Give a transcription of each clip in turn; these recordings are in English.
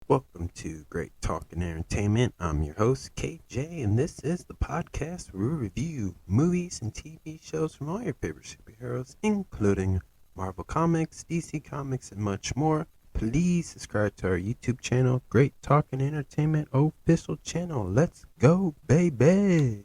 Welcome to Great Talk and Entertainment. I'm your host, KJ, and this is the podcast where we review movies and TV shows from all your favorite superheroes, including Marvel Comics, DC Comics, and much more. Please subscribe to our YouTube channel, Great Talk and Entertainment official channel. Let's go, baby!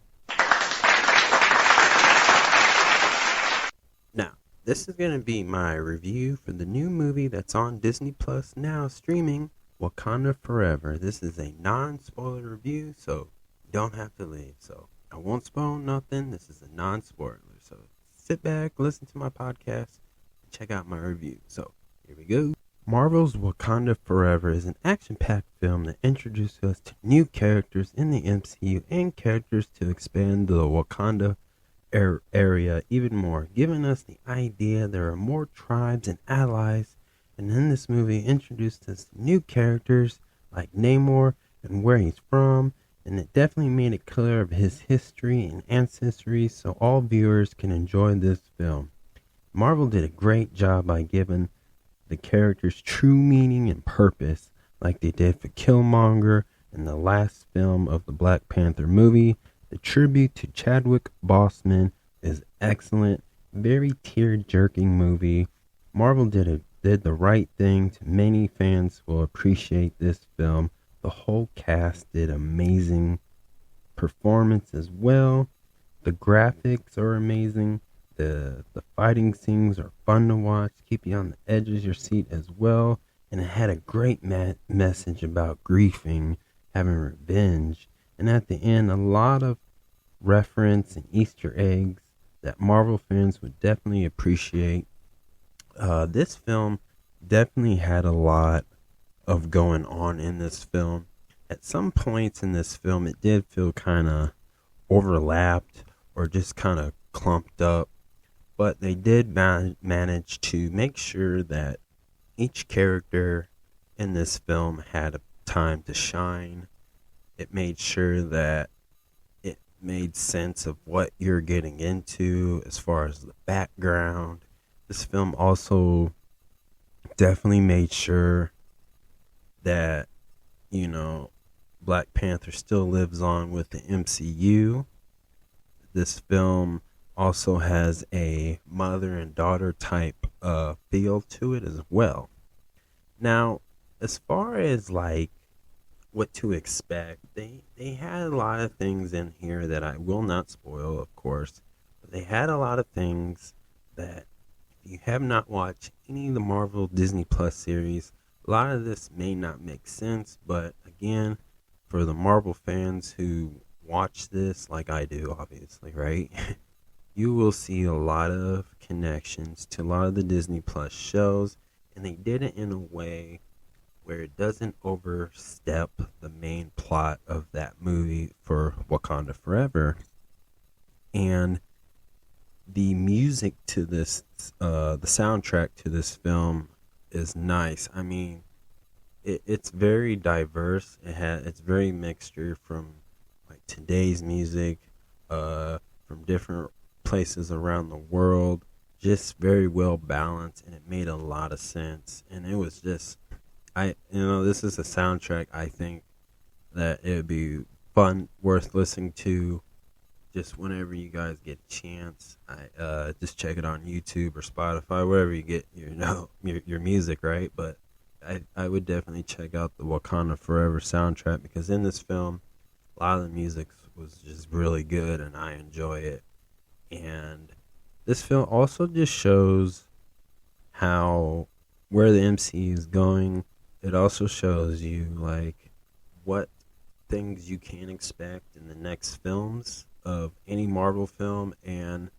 Now, this is going to be my review for the new movie that's on Disney Plus now streaming, Wakanda Forever. This is a non-spoiler review, so you don't have to leave. So I won't spoil nothing. This is a non-spoiler. So sit back, listen to my podcast, and check out my review. So here we go. Marvel's Wakanda Forever is an action-packed film that introduces us to new characters in the MCU and characters to expand the Wakanda area even more, giving us the idea there are more tribes and allies. And in this movie, introduced us to new characters like Namor and where he's from, and it definitely made it clear of his history and ancestry so all viewers can enjoy this film. Marvel did a great job by giving the characters true meaning and purpose, like they did for Killmonger in the last film of the Black Panther movie. The tribute to Chadwick Boseman is excellent, very tear-jerking movie. Marvel did the right thing. Many fans will appreciate this film. The whole cast did amazing performance as well. The graphics are amazing. The fighting scenes are fun to watch, keep you on the edge of your seat as well. And it had a great message about grieving, having revenge. And at the end, a lot of reference and Easter eggs that Marvel fans would definitely appreciate. This film definitely had a lot of going on in this film. At some points in this film, it did feel kind of overlapped or just kind of clumped up. But they did manage to make sure that each character in this film had a time to shine. It made sure that it made sense of what you're getting into as far as the background. This film also definitely made sure that, Black Panther still lives on with the MCU. This film also has a mother and daughter type feel to it as well. Now, as far as what to expect, they had a lot of things in here that I will not spoil, of course, but they had a lot of things that if you have not watched any of the Marvel Disney Plus series, a lot of this may not make sense, but again, for the Marvel fans who watch this like I do, obviously, right? You will see a lot of connections to a lot of the Disney Plus shows, and they did it in a way where it doesn't overstep the main plot of that movie for Wakanda Forever. And the music to this, the soundtrack to this film is nice. I mean, it's very diverse. It's very mixture from today's music, from different places around the world, just very well balanced, and it made a lot of sense. And it was just, this is a soundtrack I think that it would be fun, worth listening to just whenever you guys get a chance. Just check it on YouTube or Spotify, wherever you get your music, right? But I would definitely check out the Wakanda Forever soundtrack, because in this film, a lot of the music was just really good, and I enjoy it. And this film also just shows where the MCU is going. It also shows you what things you can expect in the next films of any Marvel film, and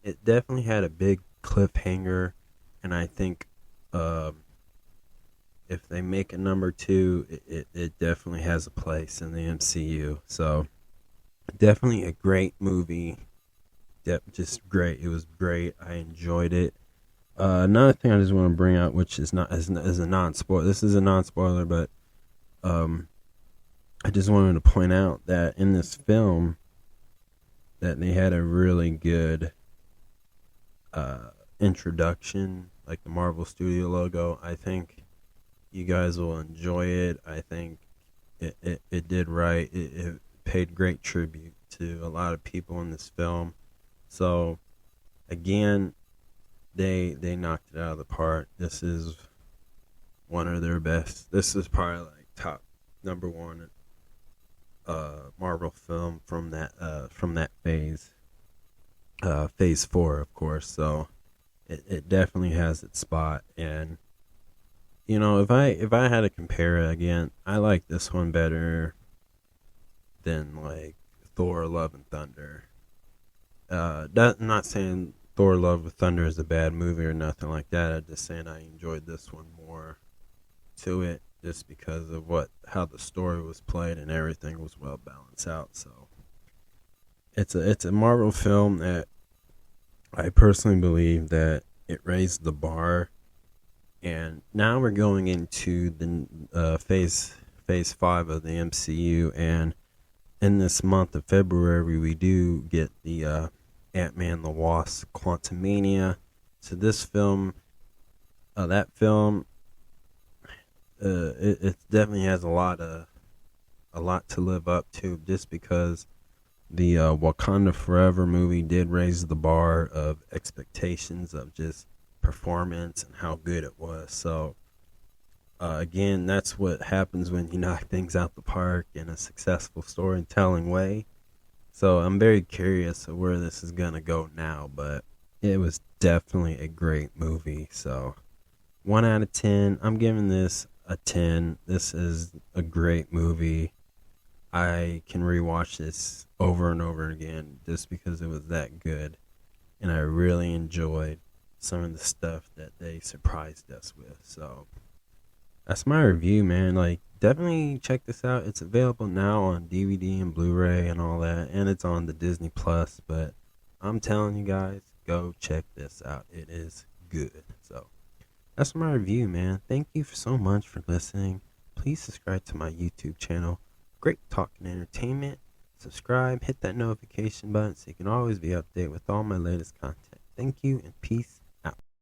it definitely had a big cliffhanger. And I think if they make a number 2, it definitely has a place in the MCU. So definitely a great movie. Just great. It was great. I enjoyed it. Another thing I just want to bring out, which is a non-spoiler. This is a non-spoiler, but I just wanted to point out that in this film, that they had a really good introduction, like the Marvel Studio logo. I think you guys will enjoy it. I think it did right. It paid great tribute to a lot of people in this film. So again, they knocked it out of the park. This is one of their best. This is probably like top number one Marvel film from that phase 4, of course. So it definitely has its spot. And if I had to compare it again, I like this one better than like Thor: Love and Thunder. I'm not saying Thor: Love and Thunder is a bad movie or nothing like that. I'm just saying I enjoyed this one more to it, just because of how the story was played and everything was well balanced out. So it's a Marvel film that I personally believe that it raised the bar, and now we're going into the phase 5 of the MCU, and in this month of February we do get the Ant-Man the Wasp: Quantumania. So this film, that film, it definitely has a lot to live up to, just because the Wakanda Forever movie did raise the bar of expectations of just performance and how good it was. So again, that's what happens when you knock things out the park in a successful storytelling way. So I'm very curious of where this is gonna go now, but it was definitely a great movie. So 1 out of 10, I'm giving this a 10. This is a great movie. I can rewatch this over and over again just because it was that good, and I really enjoyed some of the stuff that they surprised us with. So that's my review, man. Like, definitely check this out. It's available now on DVD and Blu-ray and all that, and it's on the Disney Plus. But I'm telling you guys, go check this out. It is good. So that's my review, man. Thank you so much for listening. Please subscribe to my YouTube channel, Great Talking Entertainment. Subscribe, hit that notification button so you can always be updated with all my latest content. Thank you, and peace